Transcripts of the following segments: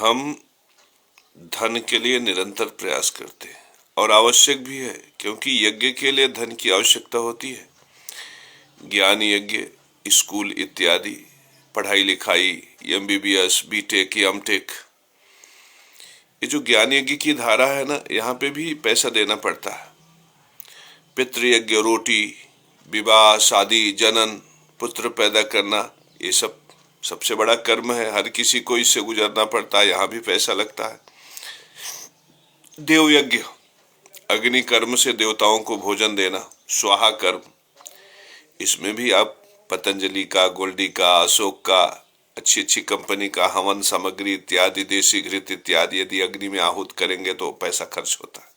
हम धन के लिए निरंतर प्रयास करते हैं और आवश्यक भी है, क्योंकि यज्ञ के लिए धन की आवश्यकता होती है। ज्ञान यज्ञ, स्कूल इत्यादि, पढ़ाई लिखाई, MBBS, BTech, MTech, ये जो ज्ञान यज्ञ की धारा है ना, यहाँ पे भी पैसा देना पड़ता है। पितृयज्ञ, रोटी, विवाह, शादी, जनन, पुत्र पैदा करना, ये सब सबसे बड़ा कर्म है। हर किसी को इससे गुजरना पड़ता है, यहाँ भी पैसा लगता है। देव यज्ञ, अग्नि कर्म से देवताओं को भोजन देना, स्वाहा कर्म, इसमें भी आप पतंजलि का, गोल्डी का, अशोक का, अच्छी अच्छी कंपनी का हवन सामग्री इत्यादि, देसी घृत इत्यादि यदि अग्नि में आहूत करेंगे तो पैसा खर्च होता है।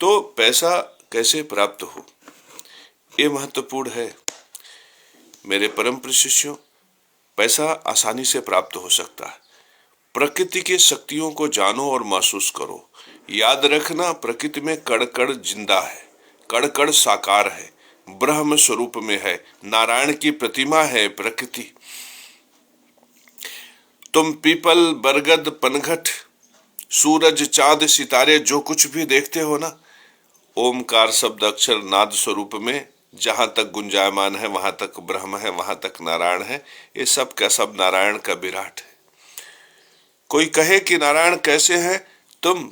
तो पैसा कैसे प्राप्त हो, ये महत्वपूर्ण है। मेरे परम प्रिय शिष्यों, पैसा आसानी से प्राप्त हो सकता है। प्रकृति की शक्तियों को जानो और महसूस करो। याद रखना, प्रकृति में कण कण जिंदा है, कण कण साकार है, ब्रह्म स्वरूप में है, नारायण की प्रतिमा है प्रकृति। तुम पीपल, बरगद, पनघट, सूरज, चांद, सितारे जो कुछ भी देखते हो ना, ओमकार शब्द अक्षर नाद स्वरूप में जहां तक गुंजायमान है वहां तक ब्रह्म है, वहां तक नारायण है। ये सब का सब नारायण का विराट है। कोई कहे कि नारायण कैसे है, तुम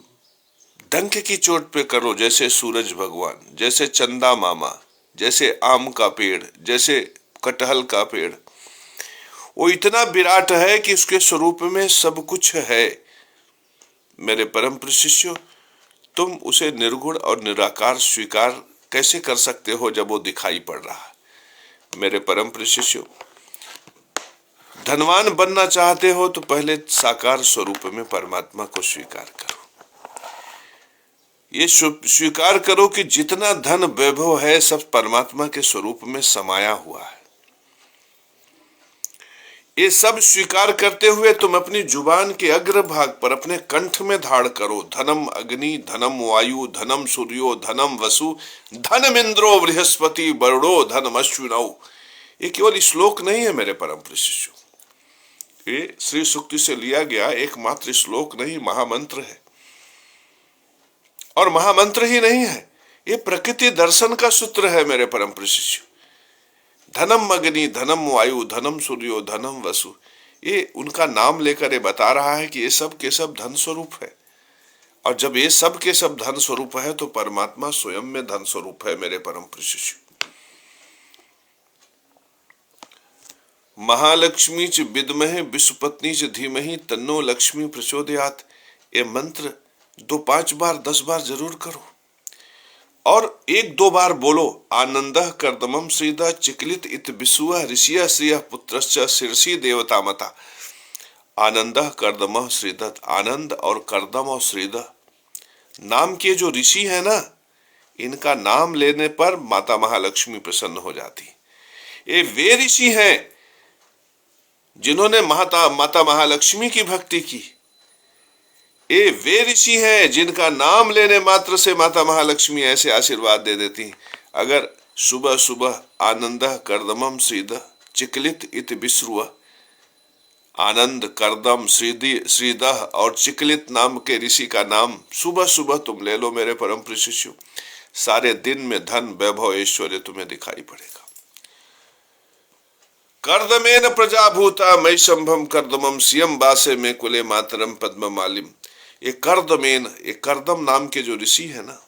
डंक की चोट पे करो, जैसे सूरज भगवान, जैसे चंदा मामा, जैसे आम का पेड़, जैसे कटहल का पेड़, वो इतना विराट है कि उसके स्वरूप में सब कुछ है। मेरे परम प्रिय शिष्यों, तुम उसे निर्गुण और निराकार स्वीकार कैसे कर सकते हो जब वो दिखाई पड़ रहा है। मेरे परम प्रिय शिष्यों, धनवान बनना चाहते हो तो पहले साकार स्वरूप में परमात्मा को स्वीकार करो। ये स्वीकार करो कि जितना धन वैभव है सब परमात्मा के स्वरूप में समाया हुआ है। ये सब स्वीकार करते हुए तुम अपनी जुबान के अग्रभाग पर अपने कंठ में धारण करो, धनम अग्नि, धनम वायु, धनम सूर्यो, धनम वसु, धनमिंद्रो बृहस्पति, वरुणो, धनम अश्विनौ। ये केवल श्लोक नहीं है मेरे परम प्रिय शिष्यों, ये श्री सूक्ति से लिया गया एकमात्र श्लोक नहीं, महामंत्र है। और महामंत्र ही नहीं है, ये प्रकृति दर्शन का सूत्र है मेरे परम प्रिय शिष्यों। धनम अग्नि, धनम वायु, धनम सूर्यो, धनम वसु, ये उनका नाम लेकर ये बता रहा है कि ये सब के सब धन स्वरूप है। और जब ये सब के सब धन स्वरूप है तो परमात्मा स्वयं में धन स्वरूप है मेरे परम प्रिय शिष्यों। महालक्ष्मी च विद्महे विश्वपत्नी च धीमहि तन्नो लक्ष्मी प्रचोदयात्, ये मंत्र 2-5 बार 10 बार जरूर करो और 1-2 बार बोलो। आनंदः कर्दमम श्रीदा चिकलित इत विश्व ऋषिया श्रिय पुत्रश्च शीर्षि देवता मता। आनंदः कर्दमः श्रीदत्त, आनंद और कर्दम और श्रीद नाम के जो ऋषि है ना, इनका नाम लेने पर माता महालक्ष्मी प्रसन्न हो जाती। ये वे ऋषि हैं जिन्होंने माता महालक्ष्मी की भक्ति की। ये वे ऋषि हैं जिनका नाम लेने मात्र से माता महालक्ष्मी ऐसे आशीर्वाद दे देती। अगर सुबह सुबह आनंदः कर्दमम श्रीद चिकलित इत विश्रुव, आनंद, कर्दम, श्रीदह और चिकलित नाम के ऋषि का नाम सुबह सुबह तुम ले लो मेरे परम प्रिय शिष्यों, सारे दिन में धन वैभव ऐश्वर्य तुम्हें दिखाई पड़ेगा। कर्दमेन प्रजाभूता मई संभम कर्दमम सियम बासे में कुले मातरम पद्म मालिम। ये कर्दमेन, ये कर्दम नाम के जो ऋषि है ना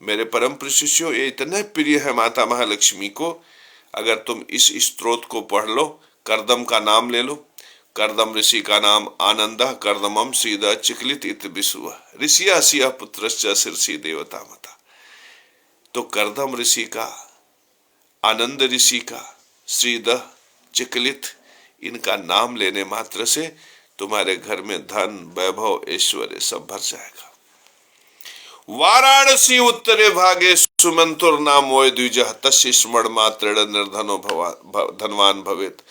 मेरे परम प्रिय शिष्यों, ये इतने प्रिय है माता महालक्ष्मी को। अगर तुम इस स्त्रोत को पढ़ लो, कर्दम का नाम ले लो, कर्दम ऋषि का नाम आनंदः कर्दमम श्रीद चिकलित इत विश्व ऋषिया सिया पुत्रश्च शीर्षि देवता मता। तो कर्दम ऋषि का, आनंद ऋषि का, श्रीद, चिकलित, इनका नाम लेने मात्र से तुम्हारे घर में धन वैभव ऐश्वर्य सब भर जाएगा। वाराणसी उत्तरे भागे सुमंतुर नाम वै द्विजः तस्य स्मरण मात्रेण निर्धनो धनवान भवेत्।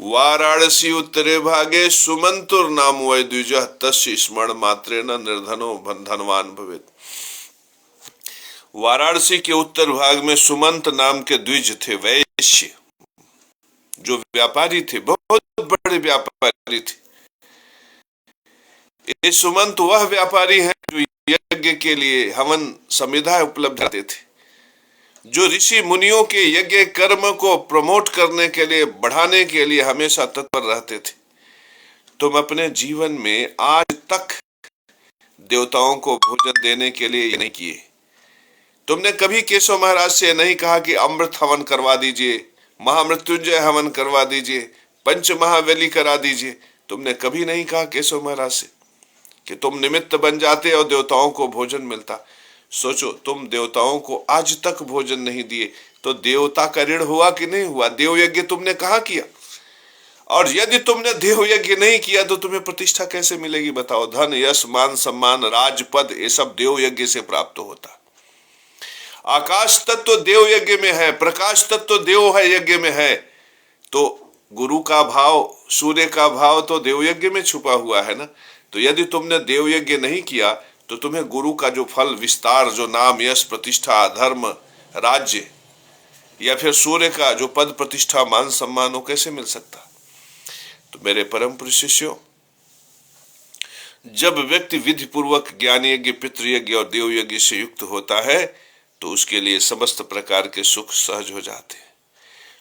वाराणसी उत्तरे भागे सुमंतुर नाम वै द्विजः तस्य स्मरण मात्रेण निर्धनो धनवान भवेत्। वाराणसी के उत्तर भाग में सुमंत नाम के द्विज थे, वैश्य जो व्यापारी थे, बहुत बहुत बड़े व्यापारी थे। ये सुमंत वह व्यापारी हैं जो यज्ञ के लिए हवन संविधा उपलब्ध कराते थे, जो ऋषि मुनियों के यज्ञ कर्म को प्रमोट करने के लिए, बढ़ाने के लिए हमेशा तत्पर रहते थे। तुम अपने जीवन में आज तक देवताओं को भोजन देने के लिए नहीं किए। तुमने कभी केशव महाराज से नहीं कहा कि अमृत हवन करवा दीजिए, महामृत्युंजय हवन करवा दीजिए, पंच महाबली करा दीजिए। तुमने कभी नहीं कहा केशव महाराज से कि तुम निमित्त बन जाते और देवताओं को भोजन मिलता। सोचो, तुम देवताओं को आज तक भोजन नहीं दिए तो देवता का ऋण हुआ कि नहीं हुआ? देव यज्ञ तुमने कहाँ किया? और यदि तुमने देव यज्ञ नहीं किया तो तुम्हें प्रतिष्ठा कैसे मिलेगी? बताओ। धन, यश, मान, सम्मान, राजपद, ये सब देव यज्ञ से प्राप्त होता। आकाश तत्व देव यज्ञ में है, प्रकाश तत्व देव है यज्ञ में है, तो गुरु का भाव, सूर्य का भाव तो देव यज्ञ में छुपा हुआ है ना। तो यदि तुमने देव यज्ञ नहीं किया तो तुम्हें गुरु का जो फल, विस्तार, जो नाम, यश, प्रतिष्ठा, धर्म, राज्य, या फिर सूर्य का जो पद, प्रतिष्ठा, मान, सम्मान, वो कैसे मिल सकता? तो मेरे परम प्रिय शिष्यों, जब व्यक्ति विधि पूर्वक ज्ञान यज्ञ, पितृयज्ञ और देव यज्ञ से युक्त होता है तो उसके लिए समस्त प्रकार के सुख सहज हो जाते हैं।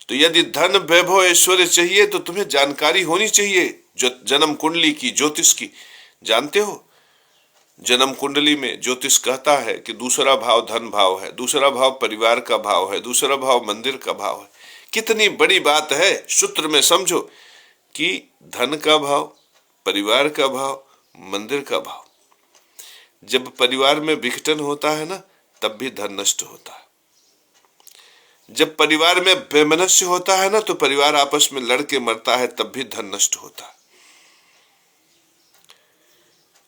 तो यदि धन, वैभव, ऐश्वर्य चाहिए तो तुम्हें जानकारी होनी चाहिए जो जन्म कुंडली की, ज्योतिष की। जानते हो, जन्म कुंडली में ज्योतिष कहता है कि दूसरा भाव धन भाव है, दूसरा भाव परिवार का भाव है, दूसरा भाव मंदिर का भाव है। कितनी बड़ी बात है। सूत्र में समझो कि धन का भाव, परिवार का भाव, मंदिर का भाव। जब परिवार में विघटन होता है ना, तब भी धन नष्ट होता है। जब परिवार में वैमनस्य होता है ना, तो परिवार आपस में लड़ के मरता है, तब भी धन नष्ट होता है।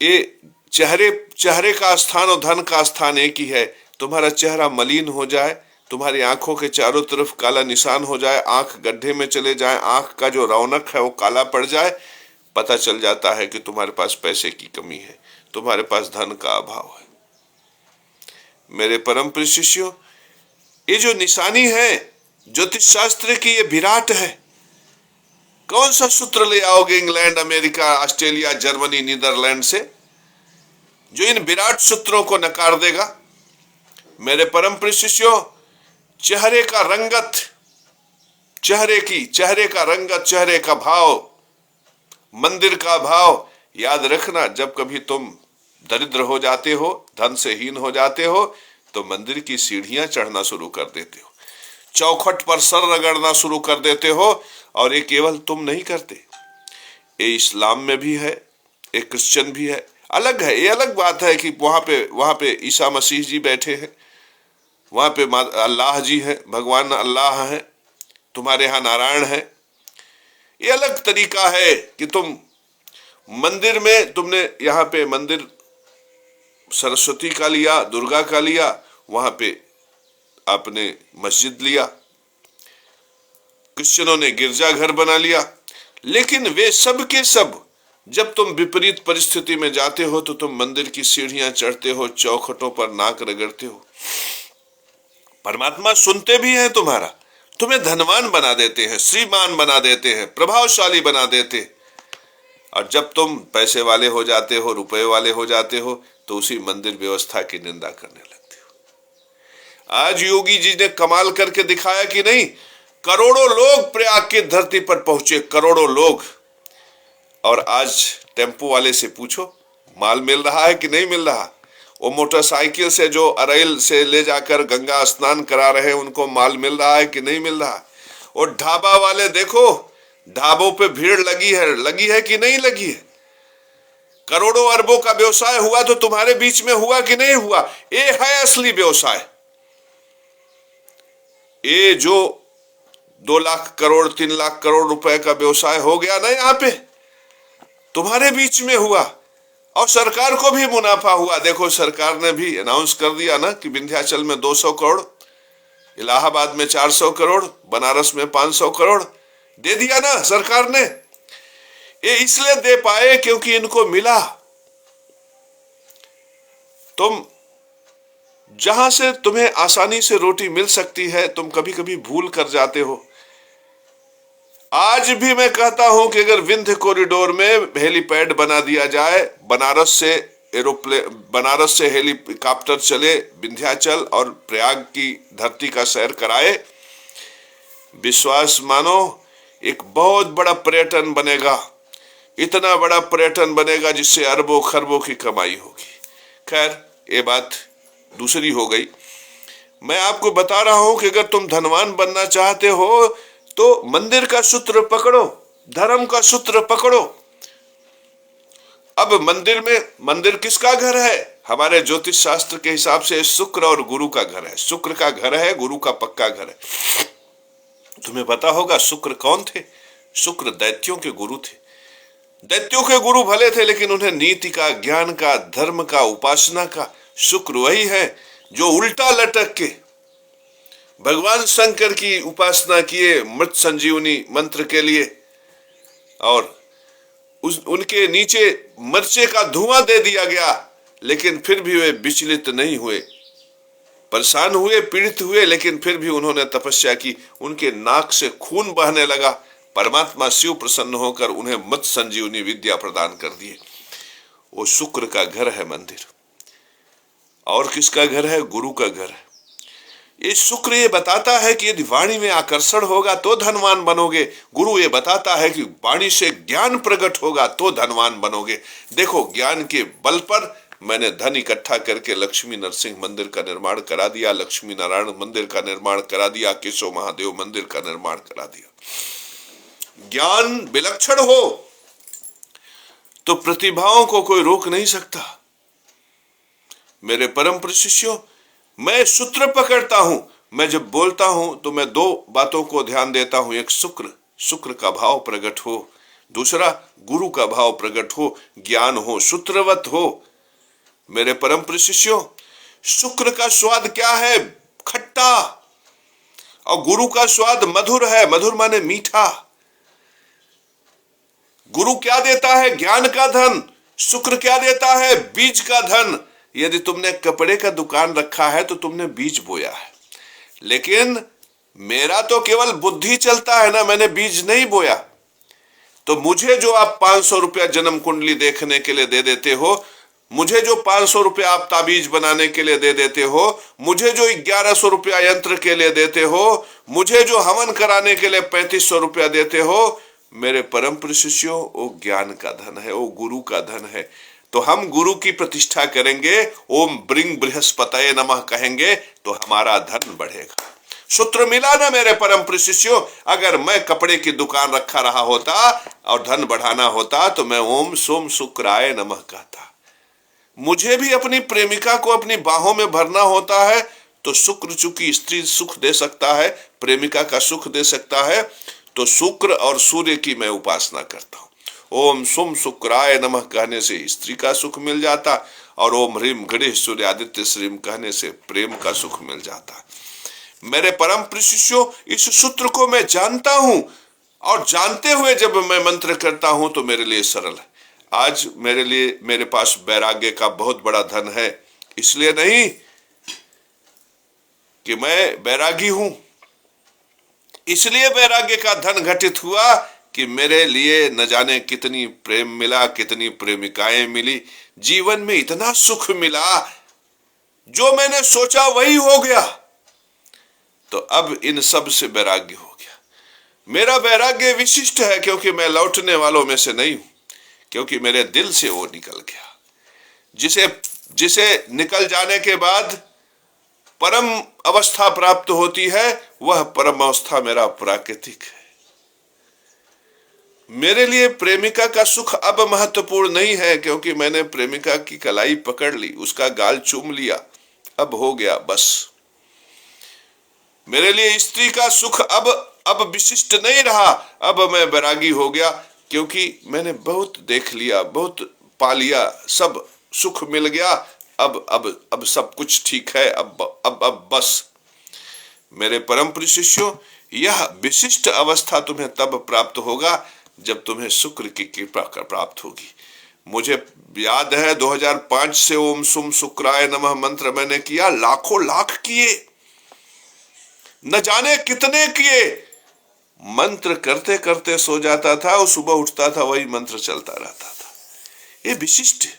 ये चेहरे का स्थान और धन का स्थान एक ही है। तुम्हारा चेहरा मलिन हो जाए, तुम्हारी आंखों के चारों तरफ काला निशान हो जाए, आंख गड्ढे में चले जाए, आंख का जो रौनक है वो काला पड़ जाए, पता चल जाता है कि तुम्हारे पास पैसे की कमी है, तुम्हारे पास धन का अभाव है। मेरे परम प्रिय शिष्यों, ये जो निशानी है ज्योतिष शास्त्र की, ये विराट है। कौन सा सूत्र ले आओगे England, America, Australia, Germany, Netherlands से जो इन विराट सूत्रों को नकार देगा? मेरे परम प्रिय शिष्यों, चेहरे का रंगत, चेहरे का रंगत, चेहरे का भाव, मंदिर का भाव, याद रखना। जब कभी तुम दरिद्र हो जाते हो, धन से हीन हो जाते हो, तो मंदिर की सीढ़ियां चढ़ना शुरू कर देते हो, चौखट पर सर रगड़ना शुरू कर देते हो। और ये केवल तुम नहीं करते, ये इस्लाम में भी है, ये क्रिश्चियन भी है। अलग है, ये अलग बात है कि वहां पे ईसा मसीह जी बैठे हैं, वहां पे अल्लाह जी हैं, भगवान अल्लाह हैं, तुम्हारे यहाँ नारायण है। ये अलग तरीका है कि तुम मंदिर में, तुमने यहाँ पे मंदिर सरस्वती का लिया, दुर्गा का लिया, वहां पे आपने मस्जिद लिया, क्रिश्चियनों ने गिरजाघर बना लिया। लेकिन वे सब के सब, जब तुम विपरीत परिस्थिति में जाते हो तो तुम मंदिर की सीढ़ियां चढ़ते हो, चौखटों पर नाक रगड़ते हो। परमात्मा सुनते भी हैं तुम्हारा, तुम्हें धनवान बना देते हैं, श्रीमान बना देते हैं, प्रभावशाली बना देते हैं। और जब तुम पैसे वाले हो जाते हो, रुपए वाले हो जाते हो, तो उसी मंदिर व्यवस्था की निंदा करने लगते हो। आज योगी जी ने कमाल करके दिखाया कि नहीं, करोड़ों लोग प्रयाग की धरती पर पहुंचे, करोड़ों लोग। और आज टेम्पो वाले से पूछो, माल मिल रहा है कि नहीं मिल रहा? वो मोटरसाइकिल से जो अरेल से ले जाकर गंगा स्नान करा रहे हैं, उनको माल मिल रहा है कि नहीं मिल रहा? और ढाबा वाले देखो, ढाबों पे भीड़ लगी है कि नहीं लगी है? करोड़ों अरबों का व्यवसाय हुआ तो तुम्हारे बीच में हुआ कि नहीं हुआ? ये है असली व्यवसाय। ये जो 2 लाख करोड़ 3 लाख करोड़ रुपए का व्यवसाय हो गया ना, यहाँ पे तुम्हारे बीच में हुआ। और सरकार को भी मुनाफा हुआ। देखो, सरकार ने भी अनाउंस कर दिया ना कि विंध्याचल में 200 करोड़, इलाहाबाद में 400 करोड़, बनारस में 500 करोड़ दे दिया ना सरकार ने। ये इसलिए दे पाए क्योंकि इनको मिला। तुम जहां से तुम्हें आसानी से रोटी मिल सकती है, तुम कभी कभी भूल कर जाते हो। आज भी मैं कहता हूं कि अगर विंध्य कॉरिडोर में हेलीपैड बना दिया जाए, बनारस से हेलीकॉप्टर चले विंध्याचल और प्रयाग की धरती का सैर कराए, विश्वास मानो एक बहुत बड़ा पर्यटन बनेगा, इतना बड़ा पर्यटन बनेगा जिससे अरबों खरबों की कमाई होगी। खैर, ये बात दूसरी हो गई। मैं आपको बता रहा हूं कि अगर तुम धनवान बनना चाहते हो तो मंदिर का सूत्र पकड़ो, धर्म का सूत्र पकड़ो। अब मंदिर किसका घर है? हमारे ज्योतिष शास्त्र के हिसाब से शुक्र और गुरु का घर है। शुक्र का घर है, गुरु का पक्का घर है। तुम्हें पता होगा शुक्र कौन थे? शुक्र दैत्यों के गुरु थे। दैत्यों के गुरु भले थे, लेकिन उन्हें नीति का, ज्ञान का, धर्म का, उपासना का। शुक्र वही है जो उल्टा लटक के भगवान शंकर की उपासना किए मृत संजीवनी मंत्र के लिए, और उनके नीचे मिर्चे का धुआं दे दिया गया, लेकिन फिर भी वे विचलित नहीं हुए, परेशान हुए, पीड़ित हुए, लेकिन फिर भी उन्होंने तपस्या की। उनके नाक से खून बहने लगा। परमात्मा शिव प्रसन्न होकर उन्हें मृत संजीवनी विद्या प्रदान कर दिए। वो शुक्र का घर है मंदिर। और किसका घर है? गुरु का घर है। ये शुक्र ये बताता है कि यदि वाणी में आकर्षण होगा तो धनवान बनोगे। गुरु ये बताता है कि वाणी से ज्ञान प्रकट होगा तो धनवान बनोगे। देखो, ज्ञान के बल पर मैंने धन इकट्ठा करके लक्ष्मी नरसिंह मंदिर का निर्माण करा दिया, लक्ष्मी नारायण मंदिर का निर्माण करा दिया, केशव महादेव मंदिर का निर्माण करा दिया। ज्ञान विलक्षण हो तो प्रतिभाओं को कोई रोक नहीं सकता। मेरे परम शिष्यों, मैं सूत्र पकड़ता हूं। मैं जब बोलता हूं तो मैं दो बातों को ध्यान देता हूं। एक शुक्र का भाव प्रकट हो, दूसरा गुरु का भाव प्रकट हो, ज्ञान हो, सूत्रवत हो। मेरे परम शिष्यों, शुक्र का स्वाद क्या है? खट्टा। और गुरु का स्वाद मधुर है। मधुर माने मीठा। गुरु क्या देता है? ज्ञान का धन। शुक्र क्या देता है? बीज का धन। यदि तुमने कपड़े का दुकान रखा है तो तुमने बीज बोया है, लेकिन मेरा तो केवल बुद्धि चलता है ना, मैंने बीज नहीं बोया। तो मुझे जो आप 500 रुपया जन्म कुंडली देखने के लिए दे देते हो, मुझे जो 500 रुपया आप ताबीज बनाने के लिए दे देते हो, मुझे जो 1100 रुपया यंत्र के लिए देते हो, मुझे जो हवन कराने के लिए 3500 रुपया देते हो, मेरे परम शिष्यों, वो ज्ञान का धन है, वो गुरु का धन है। तो हम गुरु की प्रतिष्ठा करेंगे, ओम ब्रिंग बृहस्पतये नमः कहेंगे तो हमारा धन बढ़ेगा। सूत्र मिला ना मेरे परम शिष्यों? अगर मैं कपड़े की दुकान रखा रहा होता और धन बढ़ाना होता तो मैं ओम सोम शुक्राय नमः कहता। मुझे भी अपनी प्रेमिका को अपनी बाहों में भरना होता है तो शुक्र चूंकि स्त्री सुख दे सकता है, प्रेमिका का सुख दे सकता है, तो शुक्र और सूर्य की मैं उपासना करता हूं। ओम सोम शुक्राय नमः कहने से स्त्री का सुख मिल जाता, और ओम ह्रीम गणेश सूर्य आदित्य श्रीम कहने से प्रेम का सुख मिल जाता। मेरे परम शिष्यों, इस सूत्र को मैं जानता हूं, और जानते हुए जब मैं मंत्र करता हूं तो मेरे लिए सरल है। आज मेरे पास वैराग्य का बहुत बड़ा धन है, इसलिए नहीं कि मैं वैरागी हूं, इसलिए वैराग्य का धन घटित हुआ कि मेरे लिए न जाने कितनी प्रेम मिला, कितनी प्रेमिकाएं मिली, जीवन में इतना सुख मिला, जो मैंने सोचा वही हो गया। तो अब इन सब से वैराग्य हो गया। मेरा वैराग्य विशिष्ट है, क्योंकि मैं लौटने वालों में से नहीं हूं, क्योंकि मेरे दिल से वो निकल गया। जिसे निकल जाने के बाद परम अवस्था प्राप्त होती है, वह परम अवस्था मेरा प्राकृतिक है। मेरे लिए प्रेमिका का सुख अब महत्वपूर्ण नहीं है, क्योंकि मैंने प्रेमिका की कलाई पकड़ ली, उसका गाल चूम लिया, अब हो गया बस। मेरे लिए स्त्री का सुख अब विशिष्ट नहीं रहा, अब मैं वैरागी हो गया, क्योंकि मैंने बहुत देख लिया, बहुत पा लिया, सब सुख मिल गया, अब सब कुछ ठीक है, अब बस। मेरे परम शिष्यों, यह विशिष्ट अवस्था तुम्हें तब प्राप्त होगा जब तुम्हें शुक्र की कृपा प्राप्त होगी। मुझे याद है 2005 से ओम सुम शुक्राय नमः मंत्र मैंने किया, लाखों लाख किए, न जाने कितने किए। मंत्र करते करते सो जाता था और सुबह उठता था, वही मंत्र चलता रहता था। ये विशिष्ट है।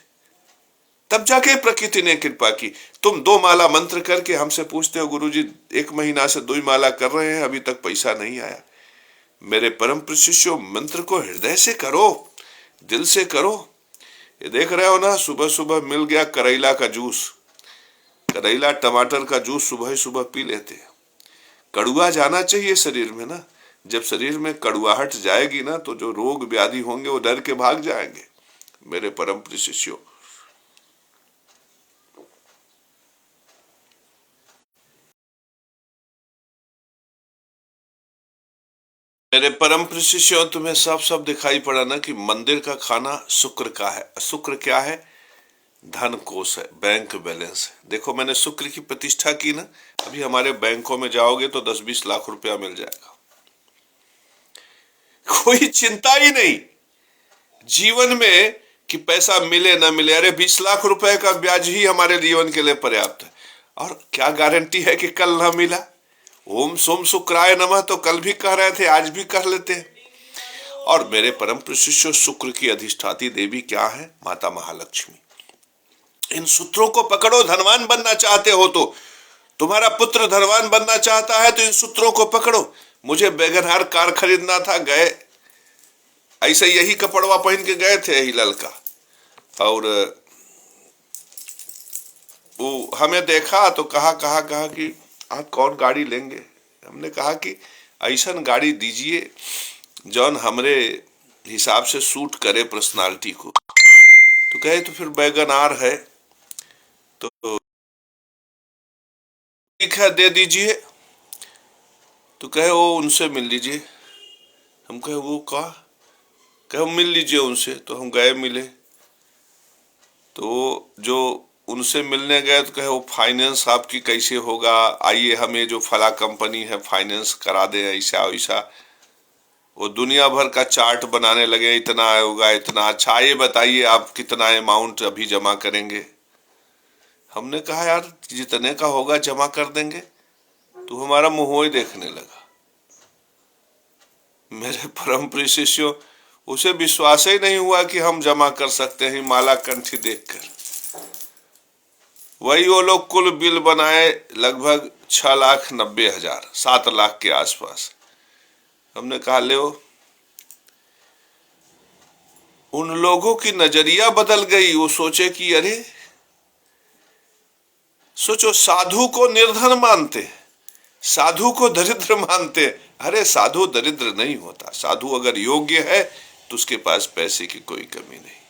तब जाके प्रकृति ने कृपा की। तुम 2 माला मंत्र करके हमसे पूछते हो गुरुजी 1 महीना से 2 माला कर रहे हैं, अभी तक पैसा नहीं आया। मेरे परम शिष्यों, मंत्र को हृदय से करो, दिल से करो। ये देख रहे हो ना, सुबह सुबह मिल गया करेला का जूस, करेला टमाटर का जूस सुबह ही सुबह पी लेते हैं। कड़ुआ जाना चाहिए शरीर में ना। जब शरीर में कड़ुआहट जाएगी ना, तो जो रोग व्याधि होंगे वो डर के भाग जाएंगे। मेरे परम प्रिय शिष्यों, मेरे परम प्रिय शिष्यों, तुम्हें सब दिखाई पड़ा ना कि मंदिर का खाना शुक्र का है। शुक्र क्या है? धन कोष है, बैंक बैलेंस है। देखो मैंने शुक्र की प्रतिष्ठा की ना, अभी हमारे बैंकों में जाओगे तो 10-20 लाख रुपया मिल जाएगा। कोई चिंता ही नहीं जीवन में कि पैसा मिले ना मिले। अरे 20 लाख रुपए का ब्याज ही हमारे जीवन के लिए पर्याप्त है। और क्या गारंटी है कि कल ना मिला? ओम सोम शुक्राय नमः तो कल भी कह रहे थे, आज भी कर लेते हैं। और मेरे परम शिष्य, शुक्र की अधिष्ठाती देवी क्या है? माता महालक्ष्मी। इन सूत्रों को पकड़ो। धनवान बनना चाहते हो तो, तुम्हारा पुत्र धनवान बनना चाहता है तो इन सूत्रों को पकड़ो। मुझे वैगनआर कार खरीदना था, गए ऐसे यही कपड़वा पहन के गए थे, यही ललका, और वो हमें देखा तो कहा कि आप कौन गाड़ी लेंगे? हमने कहा कि ऐसा गाड़ी दीजिए जौन हमरे हिसाब से सूट करे पर्सनालिटी को। तो कहे तो फिर वैगनआर है, तो ठीक है दे दीजिए। तो कहे वो उनसे मिल लीजिए। हम कहे वो कहे मिल लीजिए उनसे। तो हम गए मिले, तो जो उनसे मिलने गए तो कहे वो फाइनेंस आपकी कैसे होगा, आइए हमें जो फला कंपनी है फाइनेंस करा दे, ऐसा वैसा। वो दुनिया भर का चार्ट बनाने लगे, इतना होगा इतना। अच्छा ये बताइए आप कितना अमाउंट अभी जमा करेंगे? हमने कहा यार जितने का होगा जमा कर देंगे। तो हमारा मुंह ही देखने लगा। मेरे परम प्रिय शिष्यों, उसे विश्वास ही नहीं हुआ कि हम जमा कर सकते हैं माला कंठी देखकर। वही वो लोग कुल बिल बनाए लगभग 6,90,000, 7 लाख के आसपास। हमने कहा ले उन लोगों की नजरिया बदल गई। वो सोचे कि अरे सोचो, साधु को निर्धन मानते, साधु को दरिद्र मानते। अरे साधु दरिद्र नहीं होता। साधु अगर योग्य है तो उसके पास पैसे की कोई कमी नहीं।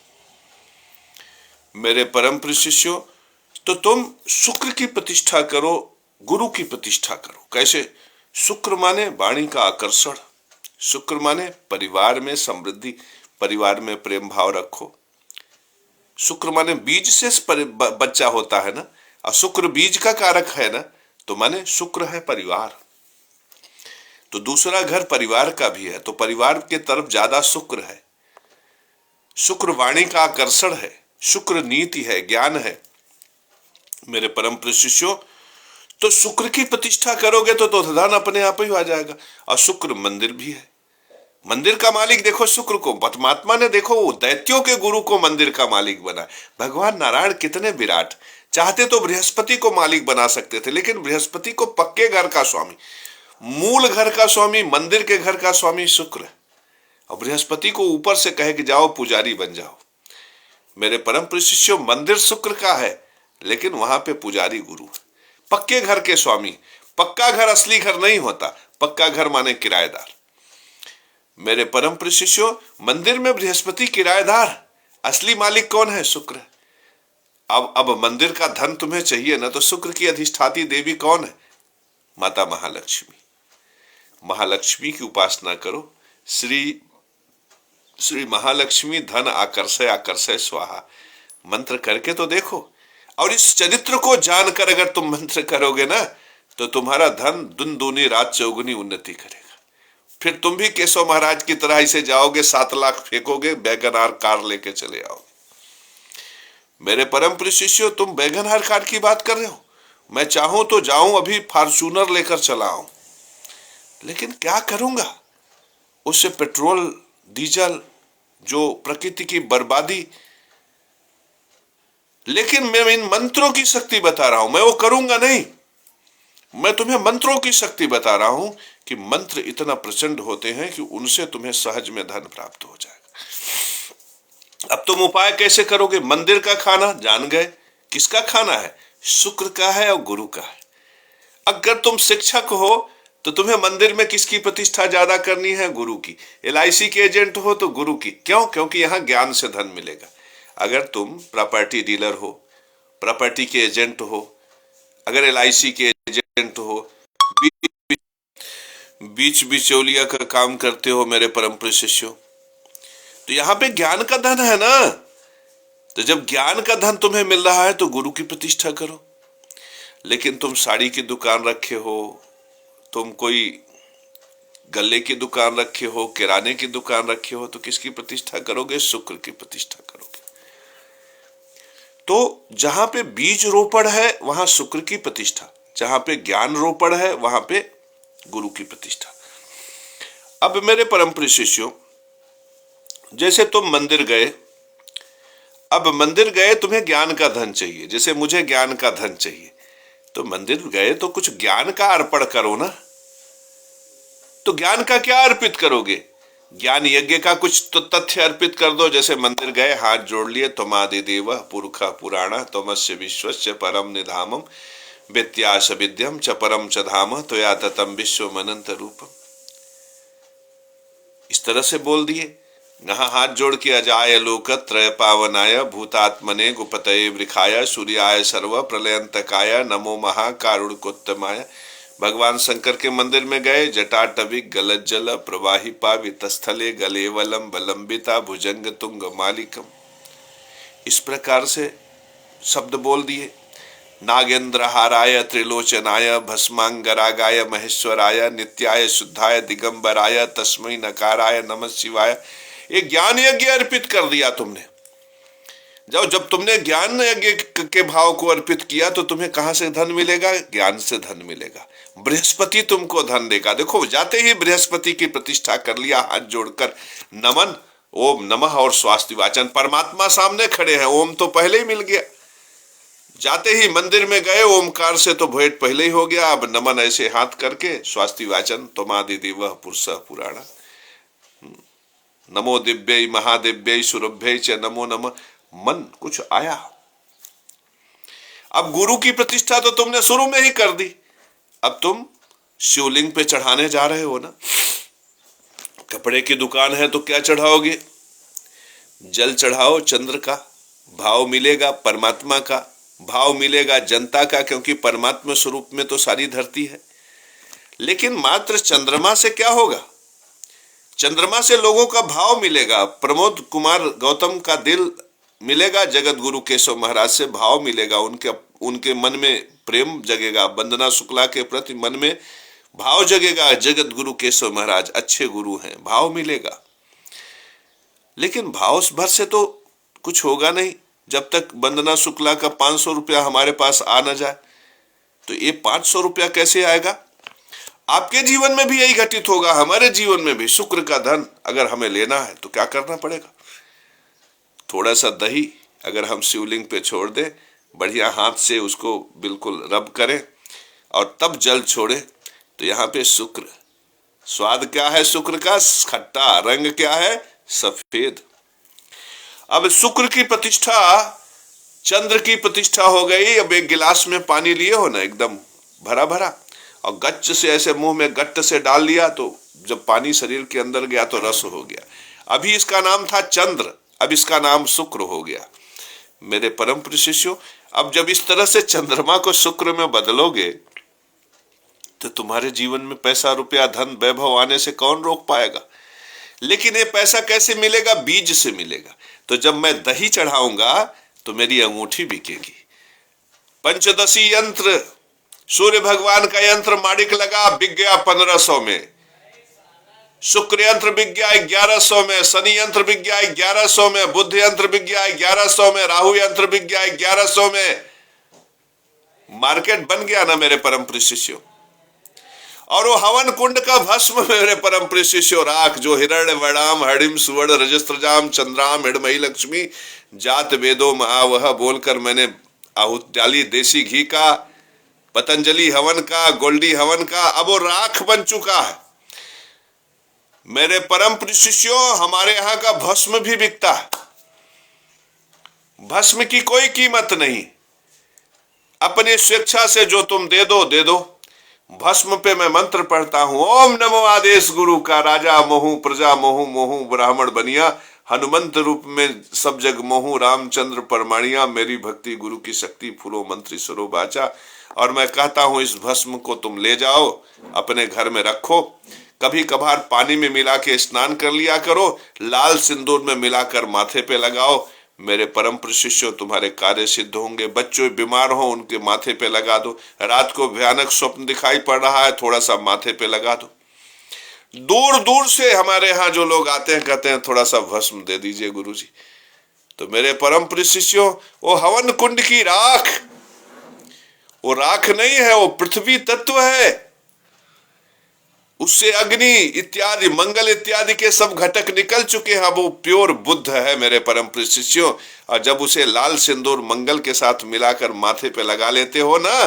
मेरे परम प्रिय शिष्यों, तो तुम शुक्र की प्रतिष्ठा करो, गुरु की प्रतिष्ठा करो। कैसे? शुक्र माने वाणी का आकर्षण, शुक्र माने परिवार में समृद्धि, परिवार में प्रेम भाव रखो। शुक्र माने बीज से बच्चा होता है ना, और शुक्र बीज का कारक है ना, तो माने शुक्र है परिवार। तो दूसरा घर परिवार का भी है, तो परिवार के तरफ ज्यादा शुक्र है। शुक्र वाणी का आकर्षण है, शुक्र नीति है, ज्ञान है। मेरे परम प्रिय शिष्यों, तो शुक्र की प्रतिष्ठा करोगे तो धन अपने आप ही आ जाएगा। और शुक्र मंदिर भी है। मंदिर का मालिक देखो शुक्र को। परमात्मा ने देखो दैत्यों के गुरु को मंदिर का मालिक बना। भगवान नारायण कितने विराट। चाहते तो बृहस्पति को मालिक बना सकते थे, लेकिन बृहस्पति को पक्के घर का स्वामी, मूल घर का स्वामी, मंदिर के घर का स्वामी शुक्र है। और बृहस्पति को ऊपर से कहे कि जाओ पुजारी बन जाओ। मेरे परम प्रिय शिष्यों, मंदिर शुक्र का है, लेकिन वहां पे पुजारी गुरु है, पक्के घर के स्वामी। पक्का घर असली घर नहीं होता, पक्का घर माने किराएदार। मेरे परम प्रिय शिष्यों, मंदिर में बृहस्पति किराएदार, असली मालिक कौन है? शुक्र। अब मंदिर का धन तुम्हें चाहिए ना, तो शुक्र की अधिष्ठाती देवी कौन है? माता महालक्ष्मी। महालक्ष्मी की उपासना करो। श्री महालक्ष्मी धन आकर्षय आकर्षय स्वाहा मंत्र करके तो देखो। और इस चरित्र को जानकर अगर तुम मंत्र करोगे ना, तो तुम्हारा धन दिन दूनी रात चौगुनी उन्नति करेगा। फिर तुम भी केशव महाराज की तरह ऐसे जाओगे, 7 लाख फेंकोगे, वैगनआर कार लेके चले आओगे। मेरे परम प्रिय शिष्यों, तुम वैगनआर कार की बात कर रहे हो। मैं चाहूं तो जाऊं अभी फॉर्च्यूनर लेकर चला आऊं, लेकिन क्या करूंगा? उससे पेट्रोल डीजल, जो प्रकृति की बर्बादी। लेकिन मैं इन मंत्रों की शक्ति बता रहा हूं, मैं वो करूंगा नहीं। मैं तुम्हें मंत्रों की शक्ति बता रहा हूं कि मंत्र इतना प्रचंड होते हैं कि उनसे तुम्हें सहज में धन प्राप्त हो जाएगा। अब तुम उपाय कैसे करोगे? मंदिर का खाना जान गए, किसका खाना है? शुक्र का है और गुरु का है। अगर तुम शिक्षक हो तो तुम्हें मंदिर में किसकी प्रतिष्ठा ज्यादा करनी है? गुरु की। एलआईसी के एजेंट हो तो गुरु की। क्यों? क्योंकि यहां ज्ञान से धन मिलेगा। अगर तुम प्रॉपर्टी डीलर हो, प्रॉपर्टी के एजेंट हो, अगर एलआईसी के एजेंट हो, बीच बिचौलिया का काम करते हो मेरे परम प्रिय शिष्यों, तो यहां पे ज्ञान का धन है ना। तो जब ज्ञान का धन तुम्हें मिल रहा है तो गुरु की प्रतिष्ठा करो। लेकिन तुम साड़ी की दुकान रखे हो, तुम कोई गल्ले की दुकान रखे हो, किराने की दुकान रखे हो, तो किसकी प्रतिष्ठा करोगे? शुक्र की प्रतिष्ठा करोगे। तो जहां पे बीज रोपण है वहां शुक्र की प्रतिष्ठा, जहां पे ज्ञान रोपण है वहां पे गुरु की प्रतिष्ठा। अब मेरे परम प्रिय शिष्यों, जैसे तुम मंदिर गए, अब मंदिर गए, तुम्हें ज्ञान का धन चाहिए, जैसे मुझे ज्ञान का धन चाहिए, तो मंदिर गए तो कुछ ज्ञान का अर्पण करो ना। तो ज्ञान का क्या अर्पित करोगे? ज्ञान यज्ञ का कुछ तो तथ्य अर्पित कर दो। जैसे मंदिर गए, हाथ जोड़ लिए, त्वमादि देव पुरुखा पुराणा त्वमस्य विश्वस्य परम निधामम विद्यास विद्यम च परम च धाम त्वया ततम विश्व अनंत रूपम। इस तरह से बोल दिए। यहाँ हाथ जोड़ के अजाय लोक त्रय पावनाय भूतात्मने गुपतये वृखाय सूर्याय सर्व प्रलयंतकाय नमो महाकारुणिकोत्तमाय। भगवान शंकर के मंदिर में गए, जटाटविक गलज्जल प्रवाही पावित स्थले गलेवलम बलंबिता भुजंग तुंग मालिकम। इस प्रकार से शब्द बोल दिए। नागेंद्र हाराय त्रिलोचनाय भस्मांगरागाय महेश्वराय नित्याय शुद्धाय दिगंबराय तस्मै नकाराय नमः शिवाय। एक ज्ञान यज्ञ अर्पित कर दिया तुमने। जब तुमने ज्ञान यज्ञ के भाव को अर्पित किया तो तुम्हें कहां से धन मिलेगा? ज्ञान से धन मिलेगा। बृहस्पति तुमको धन देगा। देखो, जाते ही बृहस्पति की प्रतिष्ठा कर लिया, हाथ जोड़कर नमन, ओम नमः और स्वास्ति वाचन। परमात्मा सामने खड़े हैं, ओम तो पहले ही मिल गया। जाते ही मंदिर में गए, ओमकार से तो भेंट पहले ही हो गया। अब नमन ऐसे हाथ करके, स्वास्ति वाचन, त्वमादि देव पुरुषः पुराणा, नमो दिव्यै महादिव्यै सुरभ्यै च नमो नमः। मन कुछ आया। अब गुरु की प्रतिष्ठा तो तुमने शुरू में ही कर दी। अब तुम शिवलिंग पे चढ़ाने जा रहे हो ना। कपड़े की दुकान है तो क्या चढ़ाओगे? जल चढ़ाओ, चंद्र का भाव मिलेगा, परमात्मा का भाव मिलेगा, जनता का, क्योंकि परमात्मा स्वरूप में तो सारी धरती है। लेकिन मात्र चंद्रमा से क्या होगा? चंद्रमा से लोगों का भाव मिलेगा। प्रमोद कुमार गौतम का दिल मिलेगा, जगत गुरु केशव महाराज से भाव मिलेगा, उनके मन में प्रेम जगेगा, वंदना शुक्ला के प्रति मन में भाव जगेगा। जगत गुरु केशव महाराज अच्छे गुरु हैं, भाव मिलेगा। लेकिन भाव भर से तो कुछ होगा नहीं जब तक वंदना शुक्ला का 500 रुपया हमारे पास आ न जाए। तो ये 500 रुपया कैसे आएगा? आपके जीवन में भी यही घटित होगा, हमारे जीवन में भी। शुक्र का धन अगर हमें लेना है तो क्या करना पड़ेगा? थोड़ा सा दही अगर हम शिवलिंग पे छोड़ दें, बढ़िया हाथ से उसको बिल्कुल रब करें और तब जल छोड़े, तो यहाँ पे शुक्र, स्वाद क्या है शुक्र का? खट्टा। रंग क्या है? सफेद। अब शुक्र की प्रतिष्ठा, चंद्र की प्रतिष्ठा हो गई। अब एक गिलास में पानी लिए हो ना, एकदम भरा भरा, और गच्च से ऐसे मुंह में गट्ट से डाल लिया, तो जब पानी शरीर के अंदर गया तो रस हो गया। अभी इसका नाम था चंद्र, अब इसका नाम शुक्र हो गया। मेरे परम प्रिय शिष्यों, अब जब इस तरह से चंद्रमा को शुक्र में बदलोगे तो तुम्हारे जीवन में पैसा, रुपया, धन, वैभव आने से कौन रोक पाएगा? लेकिन ये पैसा कैसे मिलेगा? बीज से मिलेगा। तो जब मैं दही चढ़ाऊंगा तो मेरी अंगूठी बिकेगी। पंचदशी यंत्र, सूर्य भगवान का यंत्र माणिक लगा, बिक गया 1500 में। शुक्र यंत्र बिक गया 1100 में, शनि यंत्र बिक गया 1100 में, बुध यंत्र बिक गया 1100 में, राहु यंत्र बिक गया 1100 में। मार्केट बन गया ना मेरे परम प्रिय शिष्यों। और वो हवन कुंड का भस्म मेरे परम प्रिय शिष्यो राख, जो हिरण्य वर्णाम हरिम सुवर्ण रजस्त्रजाम चंद्राम हिड़मयी लक्ष्मी जात वेदो महावह बोलकर मैंने आहुति डाली देसी घी का, पतंजलि हवन का, गोल्डी हवन का, अब वो राख बन चुका है। मेरे परम प्रिय शिष्यों, हमारे यहां का भस्म भी बिकता है। भस्म की कोई कीमत नहीं, अपनी स्वेच्छा से जो तुम दे दो दे दो। भस्म पे मैं मंत्र पढ़ता हूं, ओम नमो आदेश गुरु का, राजा मोहू प्रजा मोहू मोहू ब्राह्मण बनिया, हनुमंत रूप में सब जग मोहू रामचंद्र परमाणिया, मेरी भक्ति गुरु की शक्ति फूलो मंत्री सरो बाचा। और मैं कहता हूं इस भस्म को तुम ले जाओ, अपने घर में रखो, कभी कभार पानी में मिला के स्नान कर लिया करो, लाल सिंदूर में मिलाकर माथे पे लगाओ। मेरे परम शिष्यों, तुम्हारे कार्य सिद्ध होंगे। बच्चों बीमार हो उनके माथे पे लगा दो, रात को भयानक स्वप्न दिखाई पड़ रहा है, थोड़ा सा माथे पे लगा दो। दूर दूर से हमारे यहाँ जो लोग आते हैं कहते हैं थोड़ा सा भस्म दे दीजिए गुरुजी। तो मेरे परम शिष्यों, वो हवन कुंड की राख, वो राख नहीं है, वो पृथ्वी तत्व है। उससे अग्नि इत्यादि मंगल इत्यादि के सब घटक निकल चुके हैं। वो प्योर बुद्ध है मेरे परम शिष्यों। और जब उसे लाल सिंदूर मंगल के साथ मिलाकर माथे पे लगा लेते हो ना,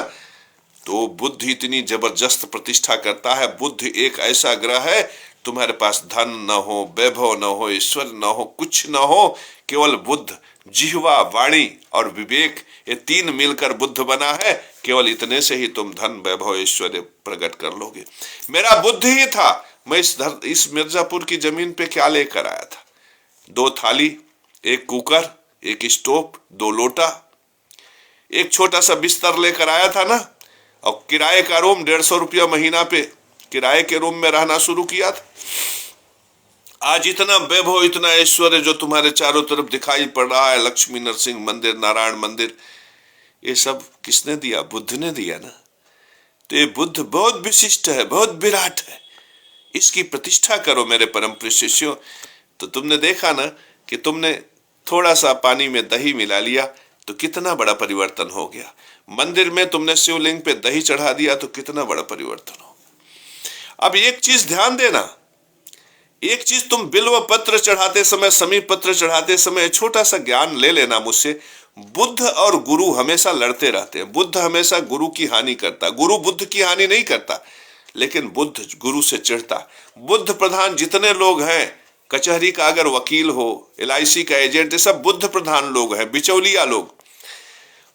तो बुद्ध इतनी जबरदस्त प्रतिष्ठा करता है। बुद्ध एक ऐसा ग्रह है, तुम्हारे पास धन न हो, वैभव न हो, ईश्वर न हो, कुछ न हो, केवल बुद्ध, जिह्वा, वाणी और विवेक, ये तीन मिलकर बुद्ध बना है। केवल इतने से ही तुम धन वैभव ऐश्वर्य प्रकट कर लोगे। मेरा बुद्ध ही था। मैं इस मिर्जापुर की जमीन पे क्या लेकर आया था? 2 थाली, 1 कुकर, 1 स्टोव, 2 लोटा, एक छोटा सा बिस्तर लेकर आया था ना, और किराए का रूम 150 रुपया महीना पे किराए के रूम में रहना शुरू किया था। आज इतना वैभव, इतना ऐश्वर्य जो तुम्हारे चारों तरफ दिखाई पड़ रहा है, लक्ष्मी नरसिंह मंदिर, नारायण मंदिर, ये सब किसने दिया? बुद्ध ने दिया ना। तो ये बुद्ध बहुत विशिष्ट है, बहुत विराट है, इसकी प्रतिष्ठा करो मेरे परम प्रिय शिष्यों। तो तुमने देखा ना कि तुमने थोड़ा सा पानी में दही मिला लिया तो कितना बड़ा परिवर्तन हो गया। मंदिर में तुमने शिवलिंग पे दही चढ़ा दिया तो कितना बड़ा परिवर्तन हो। अब एक चीज ध्यान देना, एक चीज तुम बिल्व पत्र चढ़ाते समय, समी पत्र चढ़ाते समय छोटा सा ज्ञान ले लेना मुझसे। बुद्ध और गुरु हमेशा लड़ते रहते हैं। बुद्ध हमेशा गुरु की हानि करता, गुरु बुद्ध की हानि नहीं करता, लेकिन बुद्ध गुरु से चिढ़ता। बुद्ध प्रधान जितने लोग हैं, कचहरी का अगर वकील हो, LIC का एजेंट, ये सब बुद्ध प्रधान लोग हैं, बिचौलिया लोग।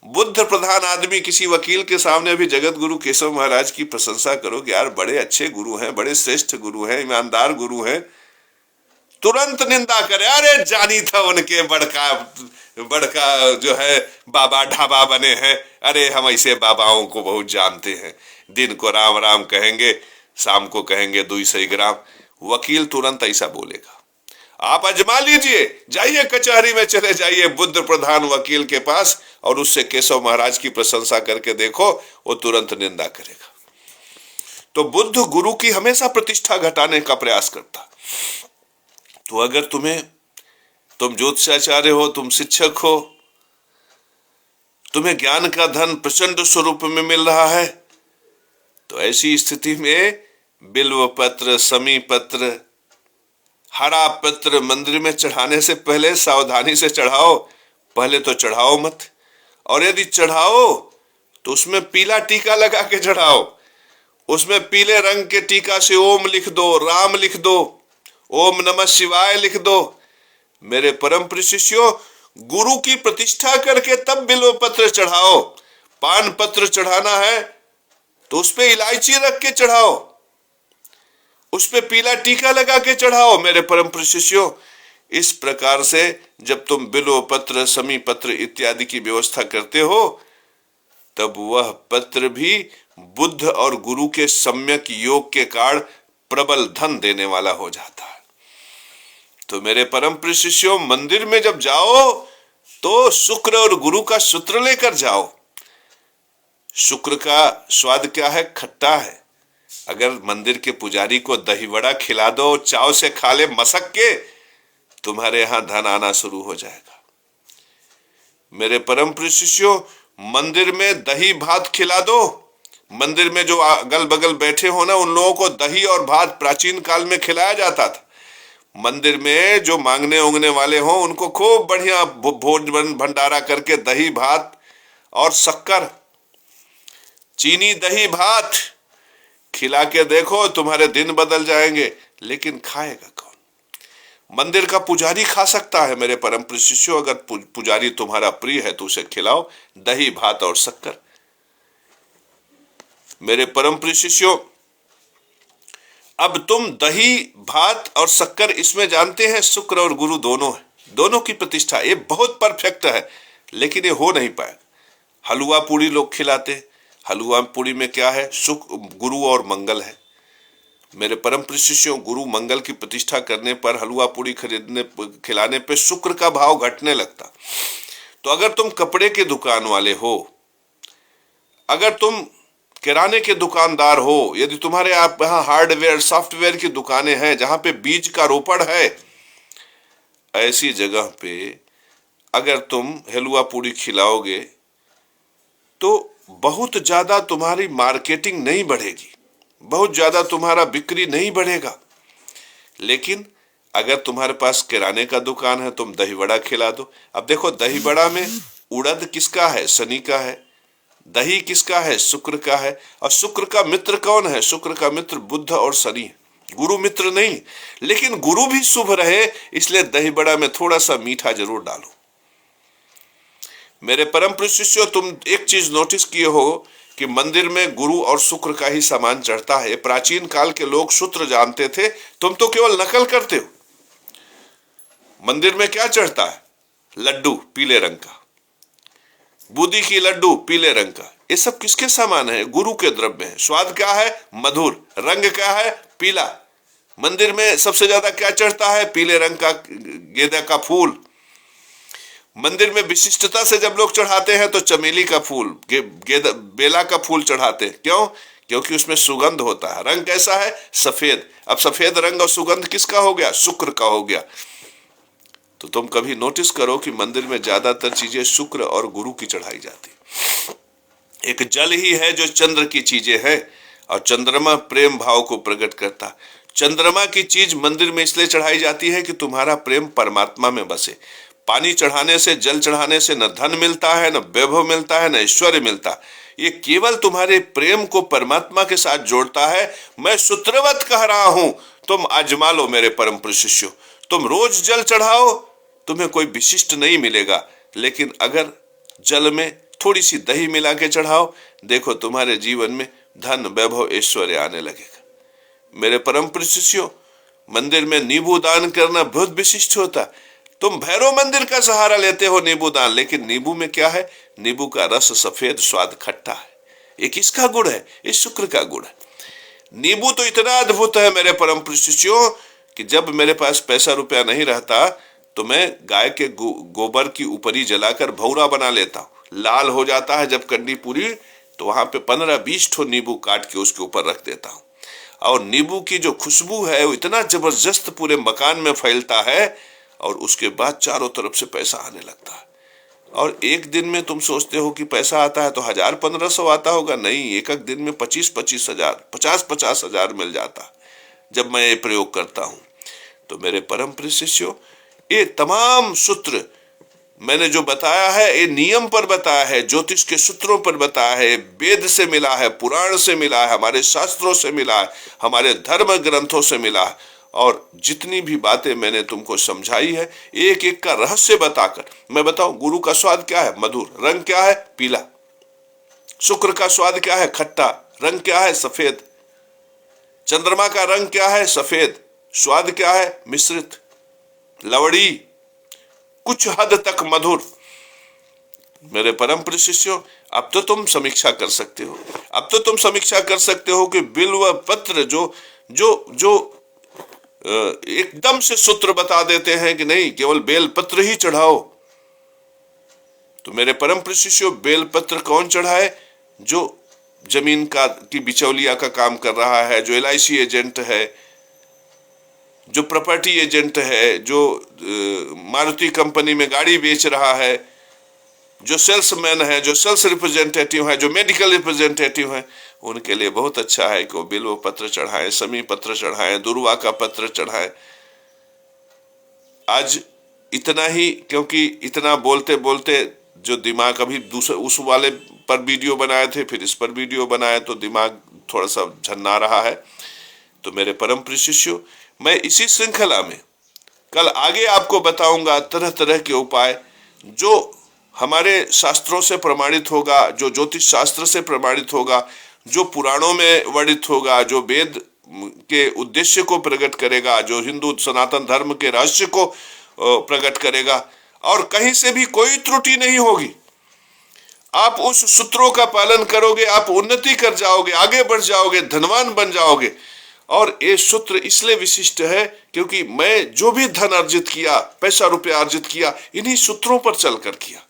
बुद्ध प्रधान आदमी किसी वकील के सामने भी जगत गुरु केशव महाराज की प्रशंसा करो कि यार बड़े अच्छे गुरु हैं, बड़े श्रेष्ठ गुरु हैं, ईमानदार गुरु हैं, तुरंत निंदा करे, अरे जानी था उनके बड़का बड़का जो है बाबा ढाबा बने हैं, अरे हम ऐसे बाबाओं को बहुत जानते हैं, दिन को राम राम कहेंगे, शाम को कहेंगे 200 ग्राम। वकील तुरंत ऐसा बोलेगा। आप आजमा लीजिए, जाइए कचहरी में चले जाइए बुद्ध प्रधान वकील के पास और उससे केशव महाराज की प्रशंसा करके देखो, वो तुरंत निंदा करेगा। तो बुद्ध गुरु की हमेशा प्रतिष्ठा घटाने का प्रयास करता। तो अगर तुम ज्योतिषाचार्य हो, तुम शिक्षक हो, तुम्हें ज्ञान का धन प्रचंड स्वरूप में मिल रहा है, तो ऐसी स्थिति में बिल्व पत्र, समी पत्र, हरा पत्र मंदिर में चढ़ाने से पहले सावधानी से चढ़ाओ। पहले तो चढ़ाओ मत, और यदि चढ़ाओ तो उसमें पीला टीका लगा के चढ़ाओ। उसमें पीले रंग के टीका से ओम लिख दो, राम लिख दो, ओम नमः शिवाय लिख दो। मेरे परम प्रिय शिष्यों, गुरु की प्रतिष्ठा करके तब बिल्व पत्र चढ़ाओ। पान पत्र चढ़ाना है तो उस पे इलायची रख के चढ़ाओ, उस पे पीला टीका लगा के चढ़ाओ मेरे परम प्रिय शिष्यों। इस प्रकार से जब तुम बिल्व पत्र, समी पत्र इत्यादि की व्यवस्था करते हो, तब वह पत्र भी बुद्ध और गुरु के सम्यक योग के कारण प्रबल धन देने वाला हो जाता है। तो मेरे परम प्रिय शिष्यों, मंदिर में जब जाओ तो शुक्र और गुरु का सूत्र लेकर जाओ। शुक्र का स्वाद क्या है? खट्टा है। अगर मंदिर के पुजारी को दही वड़ा खिला दो, चाव से खा ले मसक के, तुम्हारे यहां धन आना शुरू हो जाएगा। मेरे परम प्रिय शिष्यों, मंदिर में दही भात खिला दो, मंदिर में जो अगल बगल बैठे हो ना, उन लोगों को दही और भात प्राचीन काल में खिलाया जाता था। मंदिर में जो मांगने उंगने वाले हो उनको खूब बढ़िया भोजन भंडारा करके दही भात और शक्कर, चीनी दही भात खिला के देखो, तुम्हारे दिन बदल जाएंगे। लेकिन खाएगा कौन? मंदिर का पुजारी खा सकता है मेरे परम प्रिय शिष्यों। अगर पुजारी तुम्हारा प्रिय है तो उसे खिलाओ दही भात और शक्कर। मेरे परम प्रिय शिष्यों, अब तुम दही भात और शक्कर इसमें जानते हैं शुक्र और गुरु दोनों है, दोनों की प्रतिष्ठा, ये बहुत परफेक्ट है, लेकिन ये हो नहीं पाया। हलवा पूड़ी लोग खिलाते, हलवा पूड़ी में क्या है? शुक्र गुरु और मंगल है। मेरे परम प्रिय शिष्यों, गुरु मंगल की प्रतिष्ठा करने पर हलवा पूड़ी खिलाने पे शुक्र का भाव घटने लगता। तो अगर तुम कपड़े के दुकान वाले हो, अगर तुम किराने के दुकानदार हो, यदि तुम्हारे आप यहाँ हार्डवेयर सॉफ्टवेयर की दुकानें हैं जहां पे बीज का रोपण है, ऐसी जगह पे अगर तुम हलवा पूड़ी खिलाओगे तो बहुत ज्यादा तुम्हारी मार्केटिंग नहीं बढ़ेगी, बहुत ज्यादा तुम्हारा बिक्री नहीं बढ़ेगा। लेकिन अगर तुम्हारे पास किराने का दुकान है, तुम दही बड़ा खिला दो। अब देखो, दही बड़ा में उड़द किसका है? शनि का है। दही किसका है? शुक्र का है। और शुक्र का मित्र कौन है? शुक्र का मित्र बुध और शनि है, गुरु मित्र नहीं। लेकिन गुरु भी शुभ रहे, इसलिए दही बड़ा में थोड़ा सा मीठा जरूर डालो। मेरे परम प्रिय शिष्यों, तुम एक चीज नोटिस किए हो कि मंदिर में गुरु और शुक्र का ही सामान चढ़ता है। प्राचीन काल के लोग सूत्र जानते थे, तुम तो केवल नकल करते हो। मंदिर में क्या चढ़ता है? लड्डू पीले रंग का, बूंदी की लड्डू पीले रंग का। ये सब किसके सामान है? गुरु के द्रव्य है। स्वाद क्या है? मधुर। रंग क्या है? पीला। मंदिर में सबसे ज्यादा क्या चढ़ता है? पीले रंग का गेंदा का फूल। मंदिर में विशिष्टता से जब लोग चढ़ाते हैं तो चमेली का फूल, गेंदा बेला का फूल चढ़ाते हैं। क्यों? क्योंकि उसमें सुगंध होता है। रंग कैसा है? सफेद। अब सफेद रंग और सुगंध किसका हो गया? शुक्र का हो गया। तो तुम कभी नोटिस करो कि मंदिर में ज्यादातर चीजें शुक्र और गुरु की चढ़ाई जाती। एक जल ही है जो चंद्र की चीजें हैं, और चंद्रमा प्रेम भाव को प्रकट करता। चंद्रमा की चीज मंदिर में इसलिए चढ़ाई जाती है कि तुम्हारा प्रेम परमात्मा में बसे। पानी चढ़ाने से, जल चढ़ाने से न धन मिलता है, न वैभव मिलता है, न ऐश्वर्य मिलता। ये केवल तुम्हारे प्रेम को परमात्मा के साथ जोड़ता है। मैं सूत्रवत कह रहा हूं, तुम आजमा लो मेरे परम प्रिय शिष्यों। तुम रोज जल चढ़ाओ, तुम्हें कोई विशिष्ट नहीं मिलेगा, लेकिन अगर जल में थोड़ी सी दही मिला के चढ़ाओ, देखो तुम्हारे जीवन में धन वैभव ऐश्वर्य आने लगेगा। मेरे परम प्रिय शिष्यों, मंदिर में नींबू दान करना बहुत विशिष्ट होता। तुम भैरव मंदिर का सहारा लेते हो नींबू दान, लेकिन नींबू में क्या है? नींबू का रस सफेद, स्वाद खट्टा है। ये किसका गुण है? ये शुक्र का गुण है। नींबू तो इतना अद्भुत है मेरे परम प्रिय शिष्यों कि जब मेरे पास पैसा रुपया नहीं रहता तो मैं गाय के गोबर की ऊपरी जलाकर भौरा बना लेता हूँ। लाल हो जाता है जब कंडी पूरी, तो वहां पे 15-20 ठो नींबू काट के उसके ऊपर रख देता हूँ। और नींबू की जो खुशबू है वो इतना जबरदस्त पूरे मकान में फैलता है, और उसके बाद चारों तरफ से पैसा आने लगता है। और एक दिन में तुम सोचते हो कि पैसा आता है तो 1000-1500 आता होगा, नहीं, एक एक दिन में 25-25 हजार, 50-50 हजार मिल जाता जब मैं ये प्रयोग करता हूं। तो मेरे परम प्रिय शिष्यों, ये तमाम सूत्र मैंने जो बताया है, ये नियम पर बताया है, ज्योतिष के सूत्रों पर बताया है, वेद से मिला है, पुराण से मिला है, हमारे शास्त्रों से मिला है, हमारे धर्म ग्रंथों से मिला है। और जितनी भी बातें मैंने तुमको समझाई है, एक एक का रहस्य बताकर मैं बताऊं। गुरु का स्वाद क्या है? मधुर। रंग क्या है? पीला। शुक्र का स्वाद क्या है? खट्टा। रंग क्या है? सफेद। चंद्रमा का रंग क्या है? सफेद। स्वाद क्या है? मिश्रित, लवड़ी, कुछ हद तक मधुर। मेरे परम प्रिय शिष्यों, अब तो तुम समीक्षा कर सकते हो। अब तो तुम समीक्षा कर सकते हो कि बिल्व पत्र जो जो जो एकदम से सूत्र बता देते हैं कि नहीं, केवल बेल पत्र ही चढ़ाओ। तो मेरे परम प्रिय शिष्यों, बेल पत्र कौन चढ़ाए? जो जमीन की बिचौलिया का काम कर रहा है, जो LIC एजेंट है, जो प्रॉपर्टी एजेंट है, जो मारुति कंपनी में गाड़ी बेच रहा है, जो सेल्समैन है, जो सेल्स रिप्रेजेंटेटिव है, जो मेडिकल रिप्रेजेंटेटिव है, उनके लिए बहुत अच्छा है कि वो बिल्व पत्र चढ़ाएं, समी पत्र चढ़ाएं, दुर्वा का पत्र चढ़ाएं। आज इतना ही, क्योंकि इतना बोलते बोलते जो दिमाग, अभी दूसरे उस वाले पर वीडियो बनाए थे, फिर इस पर वीडियो बनाए, तो दिमाग थोड़ा सा झन्ना रहा है। तो मेरे परम प्रिय शिष्यों, मैं इसी श्रृंखला में कल आगे आपको बताऊंगा तरह तरह के उपाय जो हमारे शास्त्रों से प्रमाणित होगा, जो ज्योतिष शास्त्र से प्रमाणित होगा, जो पुराणों में वर्णित होगा, जो वेद के उद्देश्य को प्रकट करेगा, जो हिंदू सनातन धर्म के रहस्य को प्रकट करेगा, और कहीं से भी कोई त्रुटि नहीं होगी। आप उस सूत्रों का पालन करोगे, आप उन्नति कर जाओगे, आगे बढ़ जाओगे, धनवान बन जाओगे। और ये सूत्र इसलिए विशिष्ट है क्योंकि मैं जो भी धन अर्जित किया, पैसा रुपया अर्जित किया, इन्हीं सूत्रों पर चलकर किया।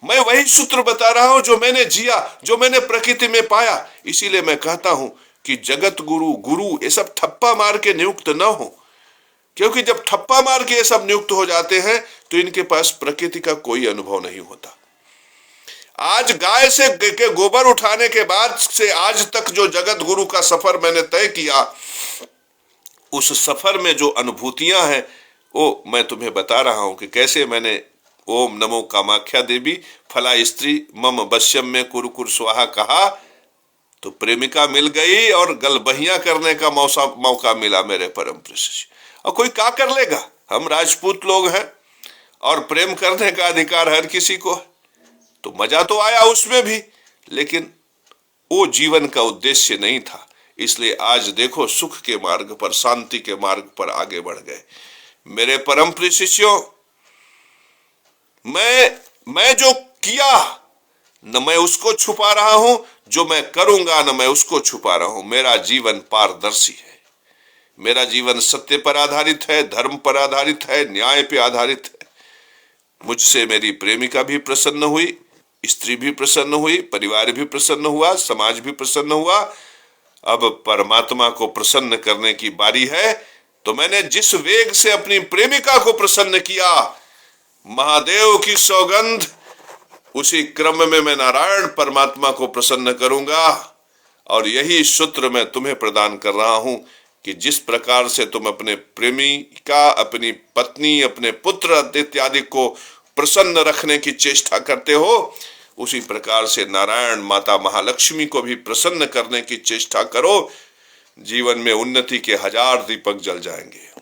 मैं वही सूत्र बता रहा हूं जो मैंने जिया, जो मैंने प्रकृति में पाया। इसीलिए मैं कहता हूं कि जगत गुरु, गुरु ये सब ठप्पा मार के नियुक्त न हो, क्योंकि जब ठप्पा मार के ये सब नियुक्त हो जाते हैं तो इनके पास प्रकृति का कोई अनुभव नहीं होता। आज गाय से के गोबर उठाने के बाद से आज तक जो जगत गुरु का सफर मैंने तय किया, उस सफर में जो अनुभूतियां हैं वो मैं तुम्हें बता रहा हूं कि कैसे मैंने ओम नमो कामाख्या देवी फला स्त्री मम बश्यम में कुरकुर स्वाहा कहा तो प्रेमिका मिल गई और गलबहियां करने का मौका मिला मेरे परम प्रिय। और कोई क्या कर लेगा, हम राजपूत लोग हैं और प्रेम करने का अधिकार हर किसी को है। तो मजा तो आया उसमें भी, लेकिन वो जीवन का उद्देश्य नहीं था। इसलिए आज देखो सुख के मार्ग पर, शांति के मार्ग पर आगे बढ़ गए। मेरे परम प्रिय शिष्यों, मैं जो किया न मैं उसको छुपा रहा हूं, जो मैं करूंगा न मैं उसको छुपा रहा हूं। मेरा जीवन पारदर्शी है, मेरा जीवन सत्य पर आधारित है, धर्म पर आधारित है, न्याय पर आधारित है। मुझसे मेरी प्रेमिका भी प्रसन्न हुई, स्त्री भी प्रसन्न हुई, परिवार भी प्रसन्न हुआ, समाज भी प्रसन्न हुआ। अब परमात्मा को प्रसन्न करने की बारी है। तो मैंने जिस वेग से अपनी प्रेमिका को प्रसन्न किया, महादेव की सौगंध, उसी क्रम में मैं नारायण परमात्मा को प्रसन्न करूंगा। और यही सूत्र मैं तुम्हें प्रदान कर रहा हूं कि जिस प्रकार से तुम अपने प्रेमिका, अपनी पत्नी, अपने पुत्र इत्यादि को प्रसन्न रखने की चेष्टा करते हो, उसी प्रकार से नारायण माता महालक्ष्मी को भी प्रसन्न करने की चेष्टा करो। जीवन में उन्नति के 1000 दीपक जल जाएंगे।